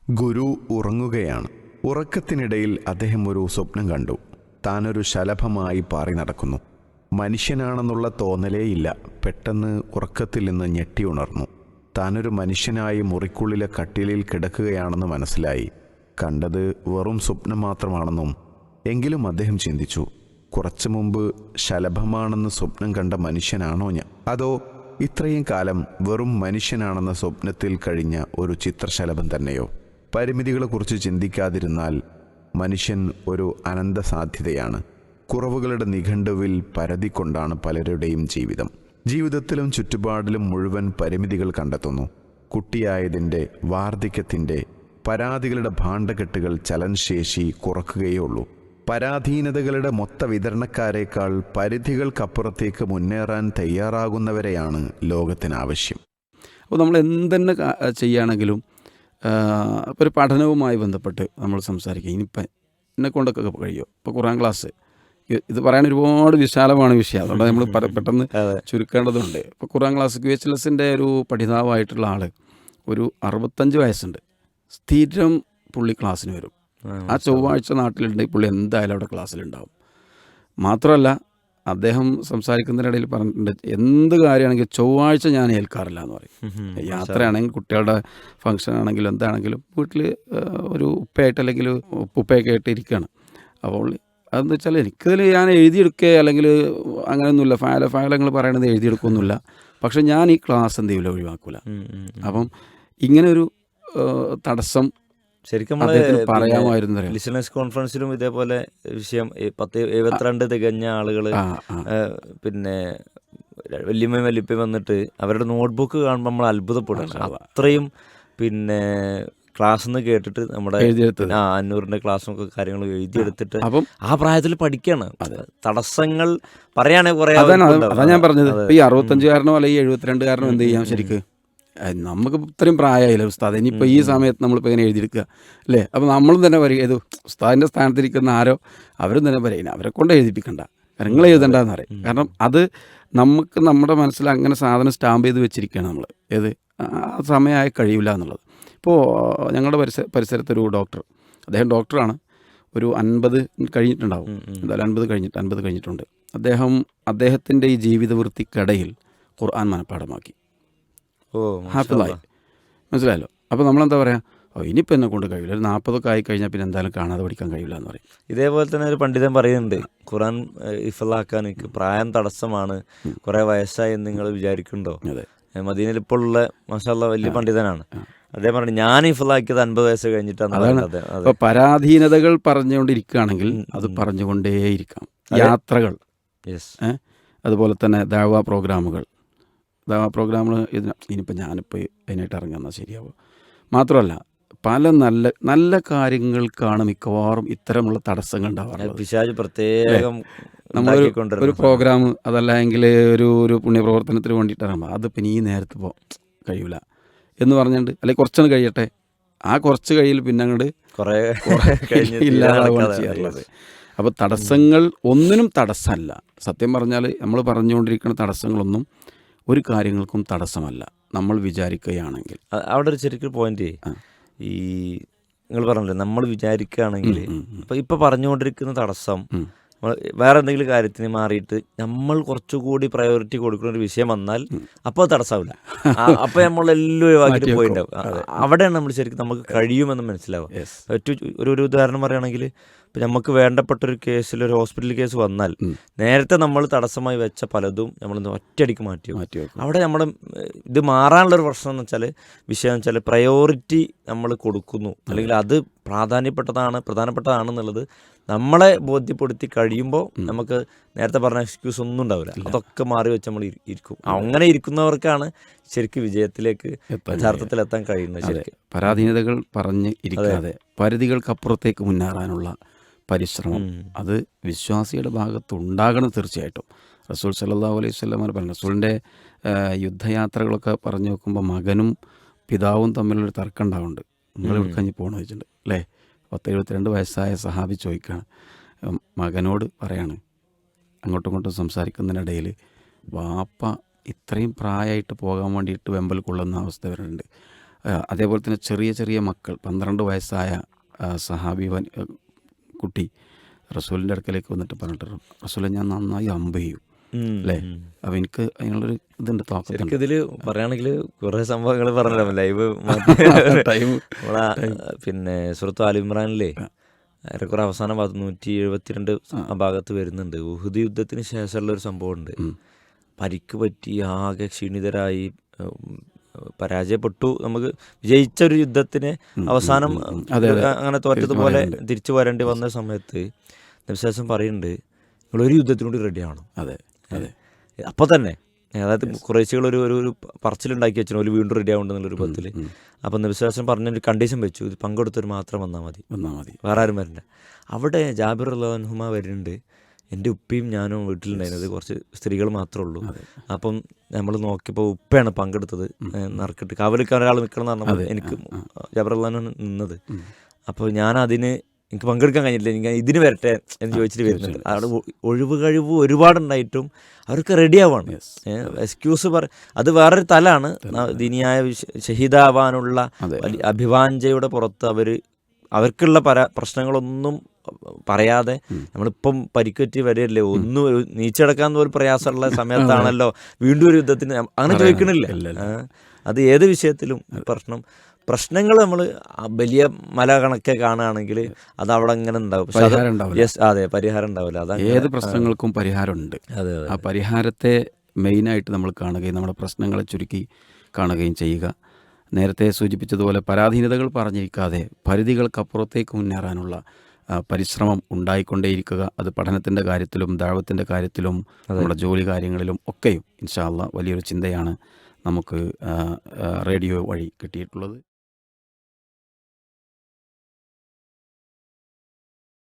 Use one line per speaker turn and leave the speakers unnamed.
ഗുരു ഉറങ്ങുകയാണ്. ഉറക്കത്തിനിടയിൽ അദ്ദേഹം ഒരു സ്വപ്നം കണ്ടു. താനൊരു ശലഭമായി പാറി നടക്കുന്നു. മനുഷ്യനാണെന്നുള്ള തോന്നലേയില്ല. പെട്ടെന്ന് ഉറക്കത്തിൽ നിന്ന് ഞെട്ടി ഉണർന്നു. താനൊരു മനുഷ്യനായി മുറിക്കുള്ളിലെ കട്ടിലിൽ കിടക്കുകയാണെന്ന് മനസ്സിലായി. കണ്ടത് വെറും സ്വപ്നം മാത്രമാണെന്നും. എങ്കിലും അദ്ദേഹം ചിന്തിച്ചു, കുറച്ചു മുമ്പ് ശലഭമാണെന്ന് സ്വപ്നം കണ്ട മനുഷ്യനാണോ ഞാൻ, അതോ ഇത്രയും കാലം വെറും മനുഷ്യനാണെന്ന സ്വപ്നത്തിൽ കഴിഞ്ഞ ഒരു ചിത്രശലഭം തന്നെയോ? പരിമിതികളെക്കുറിച്ച് ചിന്തിക്കാതിരുന്നാൽ മനുഷ്യൻ ഒരു അനന്ത സാധ്യതയാണ്. കുറവുകളുടെ നിഘണ്ടുവിൽ പരതിക്കൊണ്ടാണ് പലരുടെയും ജീവിതം. ജീവിതത്തിലും ചുറ്റുപാടിലും മുഴുവൻ പരിമിതികൾ കണ്ടെത്തുന്നു. കുട്ടിയായതിൻ്റെ, വാർദ്ധക്യത്തിൻ്റെ, പരാതികളുടെ ഭാണ്ഡക്കെട്ടുകൾ ചലനശേഷി കുറക്കുകയുള്ളൂ. പരാധീനതകളുടെ മൊത്ത വിതരണക്കാരേക്കാൾ പരിധികൾക്കപ്പുറത്തേക്ക് മുന്നേറാൻ തയ്യാറാകുന്നവരെയാണ് ലോകത്തിനാവശ്യം.
അപ്പോൾ നമ്മൾ എന്തെന്നെ ചെയ്യുകയാണെങ്കിലും ഒരു പഠനവുമായി ബന്ധപ്പെട്ട് നമ്മൾ സംസാരിക്കുക. ഇനിയിപ്പം എന്നെ കൊണ്ടൊക്കെ കഴിയുമോ? ഇപ്പോൾ ഖുർആൻ ക്ലാസ്, ഇത് പറയാൻ ഒരുപാട് വിശാലമാണ് വിഷയം. അതുകൊണ്ട് നമ്മൾ പെട്ടെന്ന് ചുരുക്കേണ്ടതുണ്ട്. ഇപ്പോൾ ഖുർആൻ ക്ലാസ് QHLSൻ്റെ ഒരു പഠിതാവായിട്ടുള്ള ആൾ ഒരു 65 വയസ്സുണ്ട്. സ്ഥിരം പുള്ളി ക്ലാസ്സിന് വരും. ആ ചൊവ്വാഴ്ച നാട്ടിലുണ്ടെങ്കിൽ പുള്ളി എന്തായാലും അവിടെ ക്ലാസ്സിലുണ്ടാവും. മാത്രമല്ല അദ്ദേഹം സംസാരിക്കുന്നതിനിടയിൽ പറഞ്ഞിട്ടുണ്ട്, എന്ത് കാര്യമാണെങ്കിലും ചൊവ്വാഴ്ച ഞാൻ ഏൽക്കാറില്ല എന്ന് പറയും. യാത്രയാണെങ്കിൽ, കുട്ടികളുടെ ഫംഗ്ഷൻ ആണെങ്കിലും എന്താണെങ്കിലും വീട്ടിൽ ഒരു ഉപ്പയായിട്ട് അല്ലെങ്കിൽ ഉപ്പയൊക്കെ ആയിട്ട് ഇരിക്കുകയാണ്. അപ്പോൾ അതെന്ന് വെച്ചാൽ എനിക്കതിൽ ഞാൻ എഴുതിയെടുക്കുക അല്ലെങ്കിൽ അങ്ങനെയൊന്നുമില്ല. ഫയലങ്ങൾ പറയണത് എഴുതിയെടുക്കുകയൊന്നുമില്ല. പക്ഷെ ഞാൻ ഈ ക്ലാസ് എന്തെങ്കിലും ഒഴിവാക്കില്ല. അപ്പം ഇങ്ങനൊരു തടസ്സം
ശരിക്കും
പറയാമായിരുന്നു.
ലിസണേഴ്സ് കോൺഫറൻസിലും ഇതേപോലെ വിഷയം 72 തികഞ്ഞ ആളുകൾ പിന്നെ വല്യമ്മയും വല്യപ്പയും വന്നിട്ട് അവരുടെ നോട്ട്ബുക്ക് കാണുമ്പോൾ നമ്മൾ അത്ഭുതപ്പെടുന്നു. അത്രയും പിന്നെ ക്ലാസ് നിന്ന് കേട്ടിട്ട് നമ്മുടെ 500ന്റെ ക്ലാസ്സൊക്കെ കാര്യങ്ങൾ എഴുതിയെടുത്തിട്ട് അപ്പം ആ പ്രായത്തിൽ പഠിക്കുകയാണ്. തടസ്സങ്ങൾ പറയുകയാണെങ്കിൽ കുറേ
അതാ ഞാൻ പറഞ്ഞത്. ഈ 65കാരനോ അല്ലെങ്കിൽ 72കാരനോ എന്ത് ചെയ്യാം? ശരിക്ക് നമുക്ക് ഇത്രയും പ്രായമായില്ല ഉസ്താദ്, ഇനിയിപ്പോൾ ഈ സമയത്ത് നമ്മളിപ്പോൾ ഇങ്ങനെ എഴുതിയെടുക്കുക അല്ലേ? അപ്പോൾ നമ്മളും തന്നെ പറയും, ഏത് ഉസ്താദിൻ്റെ സ്ഥാനത്തിരിക്കുന്ന ആരോ അവരും തന്നെ പറയും, അവരെ കൊണ്ട് എഴുതിപ്പിക്കണ്ട, നിങ്ങൾ എഴുതണ്ടെന്ന് പറയും. കാരണം അത് നമുക്ക് നമ്മുടെ മനസ്സിൽ അങ്ങനെ സാധനം സ്റ്റാമ്പ് ചെയ്ത് വെച്ചിരിക്കുകയാണ് നമ്മൾ. ഏത് ആ സമയമായി കഴിയില്ല എന്നുള്ളത്. ഇപ്പോൾ ഞങ്ങളുടെ പരിസരത്തൊരു ഡോക്ടർ, അദ്ദേഹം ഡോക്ടറാണ്, ഒരു 50 കഴിഞ്ഞിട്ടുണ്ടാവും, എന്തായാലും 50 കഴിഞ്ഞിട്ടുണ്ട്. അദ്ദേഹത്തിൻ്റെ ഈ ജീവിതവൃത്തിക്കിടയിൽ ഖുർആൻ മനഃപ്പാഠമാക്കി. ഹാഫിളായി. മനസ്സിലായല്ലോ? അപ്പോൾ നമ്മളെന്താ പറയുക, ഇനിയിപ്പോൾ എന്നെ കൊണ്ട് കഴിയില്ല, ഒരു 40 ആയി കഴിഞ്ഞാൽ പിന്നെ എന്തായാലും കാണാതെ പഠിക്കാൻ കഴിയില്ല എന്ന് പറയും.
ഇതേപോലെ തന്നെ ഒരു പണ്ഡിതൻ പറയുന്നുണ്ട്, ഖുർആൻ ഹിഫ്ളാക്കാൻ എനിക്ക് പ്രായം തടസ്സമാണ്, കുറേ വയസ്സായി എന്ന് നിങ്ങൾ വിചാരിക്കുന്നുണ്ടോ? മദീനയിൽ ഇപ്പോൾ ഉള്ള മാഷാഅല്ലാഹ് വലിയ പണ്ഡിതനാണ്. അദ്ദേഹം പറഞ്ഞു, ഞാൻ ഹിഫ്ളാക്കിയത് 50 വയസ്സ് കഴിഞ്ഞിട്ടാണ്.
അപ്പോൾ പരാധീനതകൾ പറഞ്ഞുകൊണ്ടിരിക്കുകയാണെങ്കിൽ അത് പറഞ്ഞുകൊണ്ടേയിരിക്കാം. യാത്രകൾ, അതുപോലെ തന്നെ ദഅവ പ്രോഗ്രാമുകൾ ഇനിയിപ്പോൾ ഞാനിപ്പോൾ അതിനായിട്ട് ഇറങ്ങുന്നാൽ ശരിയാവും. മാത്രമല്ല പല നല്ല കാര്യങ്ങൾക്കാണ് മിക്കവാറും ഇത്തരമുള്ള തടസ്സങ്ങൾ ഉണ്ടാവാറുള്ളത്.
പ്രത്യേകം
ഒരു പ്രോഗ്രാം അതല്ലെങ്കിൽ ഒരു പുണ്യപ്രവർത്തനത്തിന് വേണ്ടിയിട്ട് ഇറങ്ങുമ്പോൾ അതിപ്പോൾ ഈ നേരത്ത് കഴിയില്ല എന്ന് പറഞ്ഞിട്ട്, അല്ലെങ്കിൽ കുറച്ചൊന്ന് കഴിയട്ടെ, ആ കുറച്ച് കഴിയിൽ പിന്നെ അങ്ങോട്ട് കുറേ ഇല്ലാതാവുകയാണ് ചെയ്യാറുള്ളത്. അപ്പോൾ തടസ്സങ്ങൾ ഒന്നിനും തടസ്സമല്ല. സത്യം പറഞ്ഞാൽ നമ്മൾ പറഞ്ഞുകൊണ്ടിരിക്കുന്ന തടസ്സങ്ങളൊന്നും ഒരു കാര്യങ്ങൾക്കും തടസ്സമല്ല, നമ്മൾ വിചാരിക്കുകയാണെങ്കിൽ.
അവിടെ ഒരു ശരിക്കും പോയിന്റ്, ഈ നിങ്ങൾ പറഞ്ഞില്ലേ, നമ്മൾ വിചാരിക്കുകയാണെങ്കിൽ ഇപ്പൊ പറഞ്ഞുകൊണ്ടിരിക്കുന്ന തടസ്സം വേറെ എന്തെങ്കിലും കാര്യത്തിന് മാറിയിട്ട് നമ്മൾ കുറച്ചുകൂടി പ്രയോറിറ്റി കൊടുക്കുന്ന ഒരു വിഷയം വന്നാൽ അപ്പോൾ തടസ്സമില്ല. അപ്പോൾ നമ്മളെല്ലാം ഒഴിവാക്കിയിട്ട് പോയിട്ടുണ്ടാവും. അവിടെയാണ് നമ്മൾ ശരിക്കും നമുക്ക് കഴിയുമെന്ന് മനസ്സിലാവും. ഒരു ഉദാഹരണം പറയുകയാണെങ്കിൽ, ഇപ്പം നമുക്ക് വേണ്ടപ്പെട്ടൊരു കേസിൽ, ഒരു ഹോസ്പിറ്റൽ കേസ് വന്നാൽ നേരത്തെ നമ്മൾ തടസ്സമായി വെച്ച പലതും നമ്മൾ ഒറ്റയടിക്ക് മാറ്റി. അവിടെ നമ്മുടെ ഇത് മാറാനുള്ളൊരു പ്രശ്നം എന്ന് വെച്ചാൽ, വിഷയം എന്ന് വെച്ചാൽ പ്രയോറിറ്റി നമ്മൾ കൊടുക്കുന്നു, അല്ലെങ്കിൽ അത് പ്രധാനപ്പെട്ടതാണെന്നുള്ളത് നമ്മളെ ബോധ്യപ്പെടുത്തി കഴിയുമ്പോൾ നമുക്ക് നേരത്തെ പറഞ്ഞ എക്സ്ക്യൂസ് ഒന്നും ഉണ്ടാവില്ല. അതൊക്കെ മാറി വെച്ച് നമ്മൾ ഇരിക്കും. അങ്ങനെ ഇരിക്കുന്നവർക്കാണ് ശരിക്കും വിജയത്തിലേക്ക് യഥാർത്ഥത്തിൽ എത്താൻ കഴിയുന്നത്. ശരിക്കും
പരാധീനതകൾ പറഞ്ഞ് ഇരിക്കാതെ പരിധികൾക്കപ്പുറത്തേക്ക് മുന്നേറാനുള്ള പരിശ്രമം അത് വിശ്വാസിയുടെ ഭാഗത്ത് ഉണ്ടാകണം തീർച്ചയായിട്ടും. റസൂൽ സല്ലല്ലാഹു അലൈഹി വസല്ലം പറഞ്ഞു, റസൂലിൻ്റെ യുദ്ധയാത്രകളൊക്കെ പറഞ്ഞു നോക്കുമ്പോൾ മകനും പിതാവും തമ്മിലൊരു തർക്കം ഉണ്ടാവുന്നുണ്ട്. നിങ്ങൾ ഇവിടെ കഴിഞ്ഞ് പോകണമെന്ന് വെച്ചിട്ടുണ്ട് അല്ലേ? 72 വയസ്സായ സഹാബി ചോദിക്കുകയാണ്, മകനോട് പറയാണ്, അങ്ങോട്ടും ഇങ്ങോട്ടും സംസാരിക്കുന്നതിനിടയിൽ വാപ്പ ഇത്രയും പ്രായമായിട്ട് പോകാൻ വേണ്ടിയിട്ട് വെമ്പൽ കൊള്ളുന്ന അവസ്ഥ വരുന്നുണ്ട്. അതേപോലെ തന്നെ ചെറിയ ചെറിയ മക്കൾ 12 വയസ്സായ സഹാബി കുട്ടി റസൂലിൻ്റെ അടുക്കലേക്ക് വന്നിട്ട് പറഞ്ഞിട്ട് റസൂലെ ഞാൻ നന്നായി അമ്പ് ചെയ്യും അല്ലേ. അപ്പം എനിക്ക് അതിനുള്ളൊരു ഇതുണ്ട്, തോക്കത്തുണ്ട്.
ശരിക്കും ഇതിൽ പറയുകയാണെങ്കിൽ കുറേ സംഭവങ്ങൾ പറഞ്ഞല്ലോ ലൈവ്
ടൈം
പിന്നെ സുഹൃത്ത് ആൽ ഇമ്രാനിലെ ഏറെക്കുറെ അവസാന 172 ആ ഭാഗത്ത് വരുന്നുണ്ട്. ഉഹുദ് യുദ്ധത്തിന് ശേഷമുള്ള ഒരു സംഭവമുണ്ട്. പരിക്ക് പറ്റി ആകെ ക്ഷീണിതരായി പരാജയപ്പെട്ടു. നമുക്ക് വിജയിച്ച ഒരു യുദ്ധത്തിന് അവസാനം അങ്ങനെ തോറ്റതുപോലെ തിരിച്ചു വരേണ്ടി വന്ന സമയത്ത് നബിസ്വല്ലല്ലാഹു പറയുന്നുണ്ട്, നിങ്ങളൊരു യുദ്ധത്തിനോട് റെഡിയാവണം.
അതെ അതെ.
അപ്പോൾ തന്നെ അതായത് കുറേശ്ശികൾ ഒരു പറച്ചിലുണ്ടാക്കി വെച്ചു ഒരു വീണ്ടും റെഡി ആവുന്നുണ്ടെന്നുള്ളൊരു പത്തിൽ. അപ്പം നബിസ്വല്ലല്ലാഹു പറഞ്ഞൊരു കണ്ടീഷൻ വെച്ചു, ഇത് പങ്കെടുത്തൊരു മാത്രം വന്നാൽ മതി, വേറെ ആരും വരണ്ട. അവിടെ ജാബിർ റളിയല്ലാഹു അൻഹു വരുന്നുണ്ട്, എൻ്റെ ഉപ്പയും ഞാനും വീട്ടിലുണ്ടായിരുന്നത്, കുറച്ച് സ്ത്രീകൾ മാത്രമേ ഉള്ളൂ. അപ്പം നമ്മൾ നോക്കിയപ്പോൾ ഉപ്പയാണ് പങ്കെടുത്തത്. നറുക്കിട്ട് കാവലിക്കാൻ ഒരാൾ നിൽക്കണം എന്ന് പറഞ്ഞപ്പോൾ എനിക്ക് ജാബിർ റളിയല്ലാഹു അൻഹു നിന്നത്. അപ്പോൾ എനിക്ക് പങ്കെടുക്കാൻ കഴിഞ്ഞില്ല, എനിക്ക് ഇതിന് വരട്ടെ എന്ന് ചോദിച്ചിട്ട് വരുന്നുണ്ട്. അവിടെ ഒഴിവ് കഴിവ് ഒരുപാടുണ്ടായിട്ടും അവർക്ക് റെഡിയാവാണ്. എക്സ്ക്യൂസ് അത് വേറൊരു തലാണ്. ദീനിയായ ഷഹീദാവാനുള്ള അഭിവാഞ്ചയുടെ പുറത്ത് അവർക്കുള്ള പ്രശ്നങ്ങളൊന്നും പറയാതെ നമ്മളിപ്പം പരിക്കുപറ്റി വരികയല്ലേ, ഒന്നും നീച്ചടക്കാൻ ഒരു പ്രയാസമുള്ള സമയത്താണല്ലോ വീണ്ടും ഒരു യുദ്ധത്തിന് അങ്ങനെ ചോദിക്കണില്ല. അത് ഏത് വിഷയത്തിലും പ്രശ്നങ്ങൾ നമ്മൾ വലിയ മല കണക്കെ കാണുകയാണെങ്കിൽ അത് അവിടെ അങ്ങനെ ഉണ്ടാവും. അതെ, പരിഹാരം ഉണ്ടാവില്ല.
ഏത് പ്രശ്നങ്ങൾക്കും പരിഹാരമുണ്ട്. ആ പരിഹാരത്തെ മെയിനായിട്ട് നമ്മൾ കാണുകയും നമ്മുടെ പ്രശ്നങ്ങളെ ചുരുക്കി കാണുകയും ചെയ്യുക. നേരത്തെ സൂചിപ്പിച്ചതുപോലെ പരാധീനതകൾ പറഞ്ഞിരിക്കാതെ പരിധികൾക്കപ്പുറത്തേക്ക് മുന്നേറാനുള്ള പരിശ്രമം ഉണ്ടായിക്കൊണ്ടേയിരിക്കുക. അത് പഠനത്തിൻ്റെ കാര്യത്തിലും ദഅവത്തിൻ്റെ കാര്യത്തിലും നമ്മുടെ ജോലി കാര്യങ്ങളിലും ഒക്കെയും ഇൻഷാ അല്ലാഹ് വലിയൊരു ചിന്തയാണ് നമുക്ക് റേഡിയോ വഴി കിട്ടിയിട്ടുള്ളത്.